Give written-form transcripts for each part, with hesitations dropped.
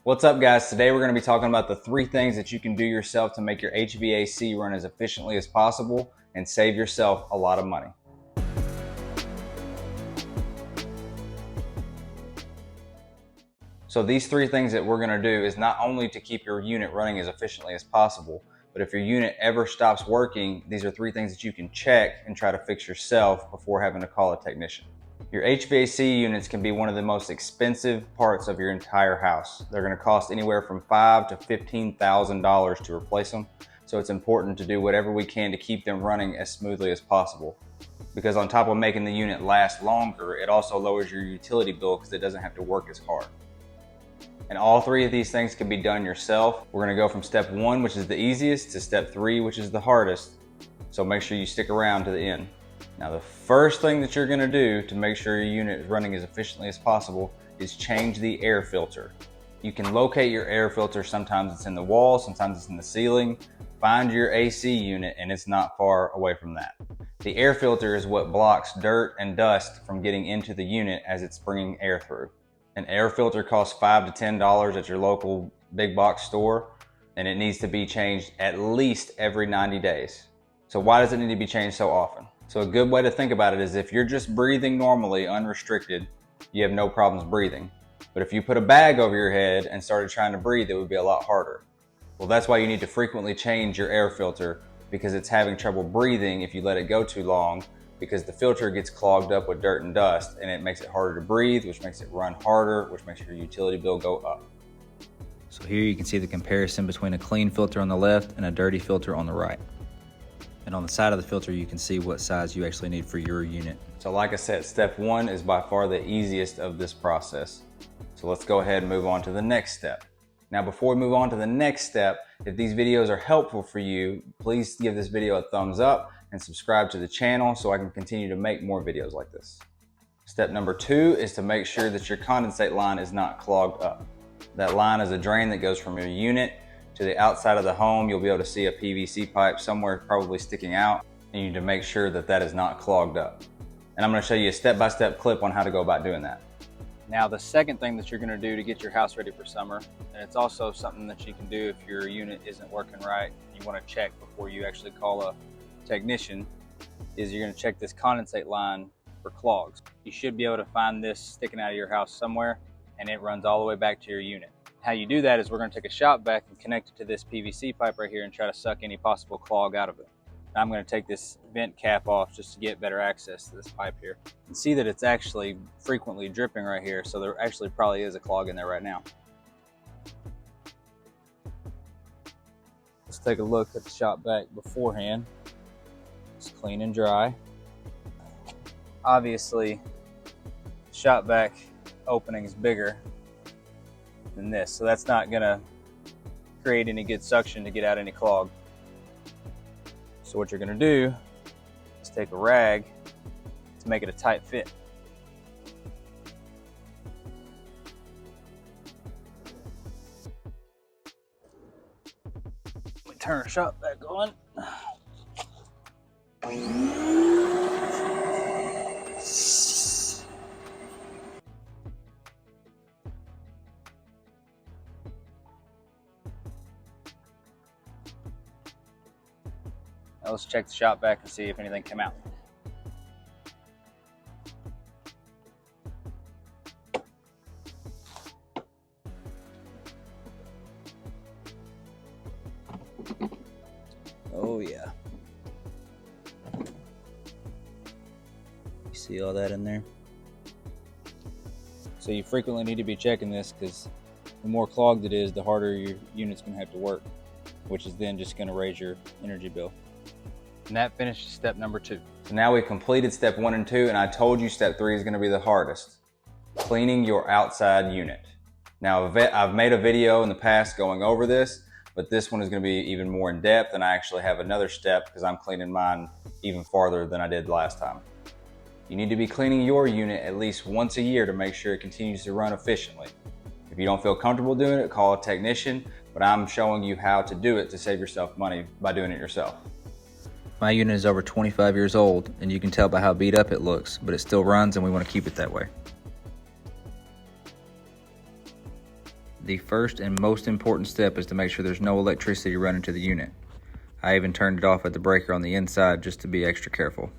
What's up, guys? Today we're going to be talking about the 3 things that you can do yourself to make your HVAC run as efficiently as possible and save yourself a lot of money. So these 3 things that we're going to do is not only to keep your unit running as efficiently as possible, but if your unit ever stops working, these are 3 things that you can check and try to fix yourself before having to call a technician. Your HVAC units can be one of the most expensive parts of your entire house. They're going to cost anywhere from $5,000 to $15,000 to replace them. So it's important to do whatever we can to keep them running as smoothly as possible. Because on top of making the unit last longer, it also lowers your utility bill because it doesn't have to work as hard. And all 3 of these things can be done yourself. We're going to go from step 1, which is the easiest, to step 3, which is the hardest. So make sure you stick around to the end. Now, the first thing that you're going to do to make sure your unit is running as efficiently as possible is change the air filter. You can locate your air filter. Sometimes it's in the wall, sometimes it's in the ceiling. Find your AC unit and it's not far away from that. The air filter is what blocks dirt and dust from getting into the unit as it's bringing air through. An air filter costs $5 to $10 at your local big box store, and it needs to be changed at least every 90 days. So why does it need to be changed so often? So a good way to think about it is if you're just breathing normally, unrestricted, you have no problems breathing. But if you put a bag over your head and started trying to breathe, it would be a lot harder. Well, that's why you need to frequently change your air filter, because it's having trouble breathing if you let it go too long, because the filter gets clogged up with dirt and dust and it makes it harder to breathe, which makes it run harder, which makes your utility bill go up. So here you can see the comparison between a clean filter on the left and a dirty filter on the right. And on the side of the filter, you can see what size you actually need for your unit. So like I said, step 1 is by far the easiest of this process. So let's go ahead and move on to the next step. Now, before we move on to the next step, if these videos are helpful for you, please give this video a thumbs up and subscribe to the channel so I can continue to make more videos like this. Step number 2 is to make sure that your condensate line is not clogged up. That line is a drain that goes from your unit to the outside of the home. You'll be able to see a PVC pipe somewhere probably sticking out, and you need to make sure that that is not clogged up. And I'm going to show you a step-by-step clip on how to go about doing that. Now, the second thing that you're going to do to get your house ready for summer, and it's also something that you can do if your unit isn't working right, you want to check before you actually call a technician, is you're going to check this condensate line for clogs. You should be able to find this sticking out of your house somewhere, and it runs all the way back to your unit. How you do that is we're going to take a shop vac and connect it to this PVC pipe right here and try to suck any possible clog out of it. I'm going to take this vent cap off just to get better access to this pipe here. You can see that it's actually frequently dripping right here, so there actually probably is a clog in there right now. Let's take a look at the shop vac beforehand. It's clean and dry. Obviously, the shop vac opening is bigger than this, so that's not going to create any good suction to get out any clog. So what you're going to do is take a rag to make it a tight fit. We turn our shop vac on. Now let's check the shop vac and see if anything came out. Oh yeah. You see all that in there? So you frequently need to be checking this, because the more clogged it is, the harder your unit's going to have to work, which is then just going to raise your energy bill. And that finishes step number 2. So now we've completed step 1 and 2, and I told you step 3 is going to be the hardest. Cleaning your outside unit. Now, I've made a video in the past going over this, but this one is going to be even more in depth, and I actually have another step because I'm cleaning mine even farther than I did last time. You need to be cleaning your unit at least once a year to make sure it continues to run efficiently. If you don't feel comfortable doing it, call a technician, but I'm showing you how to do it to save yourself money by doing it yourself. My unit is over 25 years old, and you can tell by how beat up it looks, but it still runs and we want to keep it that way. The first and most important step is to make sure there's no electricity running to the unit. I even turned it off at the breaker on the inside just to be extra careful.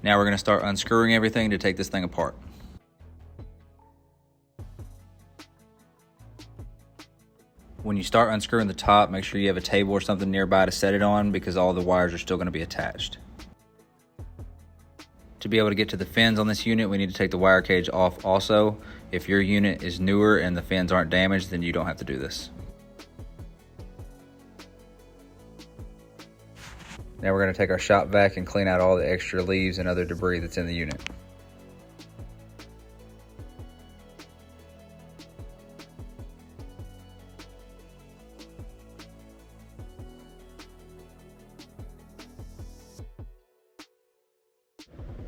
Now we're going to start unscrewing everything to take this thing apart. When you start unscrewing the top, make sure you have a table or something nearby to set it on because all the wires are still going to be attached. To be able to get to the fins on this unit, we need to take the wire cage off also. If your unit is newer and the fins aren't damaged, then you don't have to do this. Now we're going to take our shop vac and clean out all the extra leaves and other debris that's in the unit.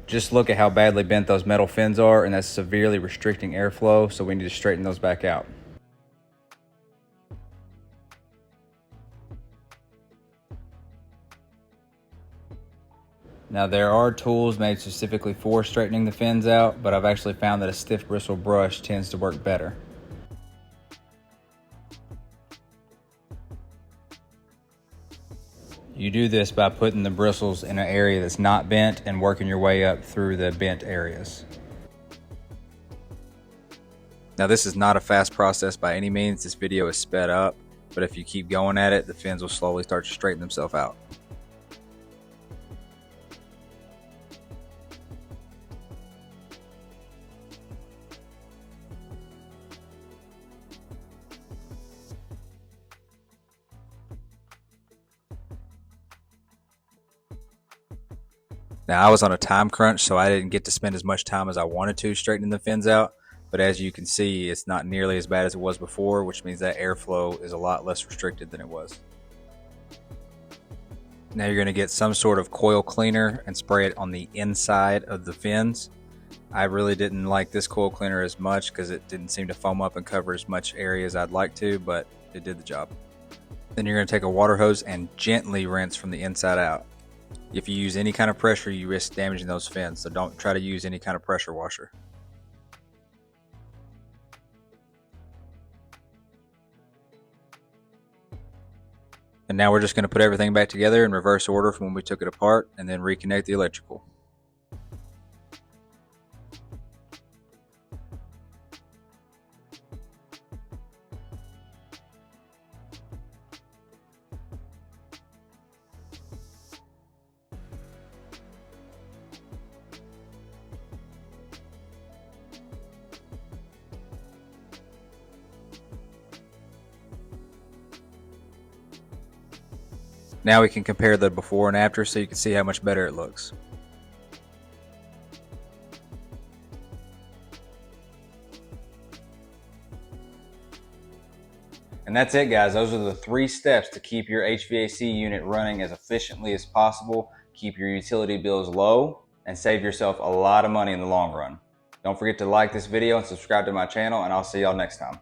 Just look at how badly bent those metal fins are, and that's severely restricting airflow, so we need to straighten those back out. Now there are tools made specifically for straightening the fins out, but I've actually found that a stiff bristle brush tends to work better. You do this by putting the bristles in an area that's not bent and working your way up through the bent areas. Now this is not a fast process by any means. This video is sped up, but if you keep going at it, the fins will slowly start to straighten themselves out. Now I was on a time crunch, so I didn't get to spend as much time as I wanted to straightening the fins out, but as you can see, it's not nearly as bad as it was before, which means that airflow is a lot less restricted than it was. Now you're going to get some sort of coil cleaner and spray it on the inside of the fins. I really didn't like this coil cleaner as much because it didn't seem to foam up and cover as much area as I'd like to, but it did the job. Then you're going to take a water hose and gently rinse from the inside out. If you use any kind of pressure, you risk damaging those fins, so don't try to use any kind of pressure washer. And now we're just going to put everything back together in reverse order from when we took it apart, and then reconnect the electrical. Now we can compare the before and after so you can see how much better it looks. And that's it, guys. Those are the 3 steps to keep your HVAC unit running as efficiently as possible, keep your utility bills low, and save yourself a lot of money in the long run. Don't forget to like this video and subscribe to my channel, and I'll see y'all next time.